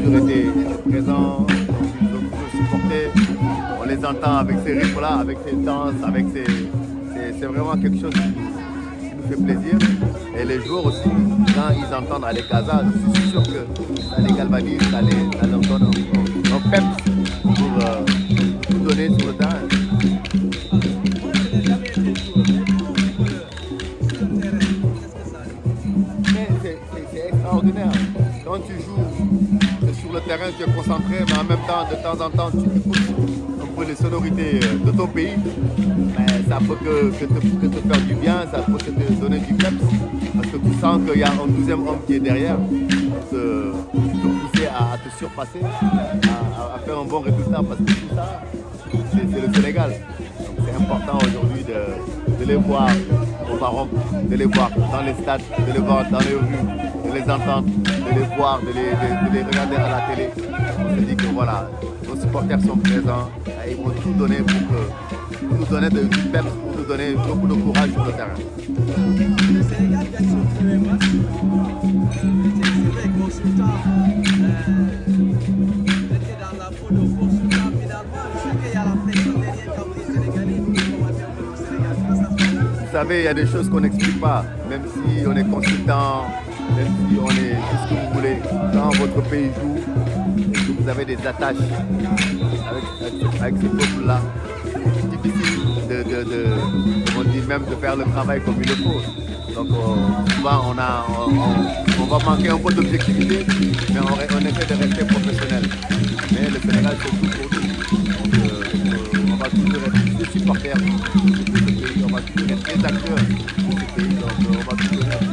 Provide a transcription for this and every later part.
toujours été présents, ils ont toujours supporté. On les entend avec ces rythmes-là, avec ces danses, c'est vraiment quelque chose qui nous fait plaisir. Et les joueurs aussi, quand ils entendent aller Casa, je suis sûr que ça les galvanise, ça leur donne un peps pour tout donner sur le terrain. Mais c'est extraordinaire. Quand tu joues sur le terrain, tu es concentré, mais en même temps en temps, tu écoutes un peu les sonorités de ton pays. Mais ça peut que te faire du bien, ça peut que te donner du peps. Parce que tu sens qu'il y a un deuxième homme qui est derrière pour te pousser à te surpasser, à faire un bon résultat. Parce que tout ça, c'est le Sénégal. Donc c'est important aujourd'hui de les voir au Maroc, de les voir dans les stades, de les voir dans les rues, de les entendre, de les voir, de les regarder à la télé. On se dit que voilà, nos supporters sont présents et ils vont tout donner pour nous donner du peps, pour nous donner beaucoup de courage sur le terrain. Le Sénégal gagne son premier match. C'est vrai que Consultant était dans la peau de Consultant finalement. Je sais qu'il y a la pression derrière quand vous êtes Sénégalais. Vous commentez un peu le Sénégal. Comment ça se passe? Vous savez, il y a des choses qu'on n'explique pas, même si on est consultant, même si on est tout ce que vous voulez. Quand votre pays joue et que vous avez des attaches avec ce peuple-là, c'est difficile on dit même de faire le travail comme il le faut. Donc souvent on va manquer un peu d'objectivité, mais on essaie de rester professionnel. Mais le Sénégal c'est tout pour nous. Donc on va toujours être des supporters de ce pays, on va toujours être des acteurs de ce pays, donc on va toujours être.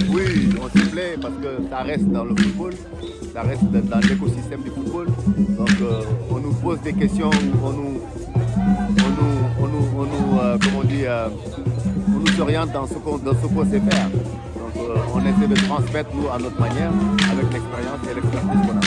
Oui, on se plaît parce que ça reste dans le football, ça reste dans l'écosystème du football. Donc on nous pose des questions, on nous oriente dans ce qu'on sait faire. Donc on essaie de transmettre nous à notre manière, avec l'expérience et l'expertise qu'on a.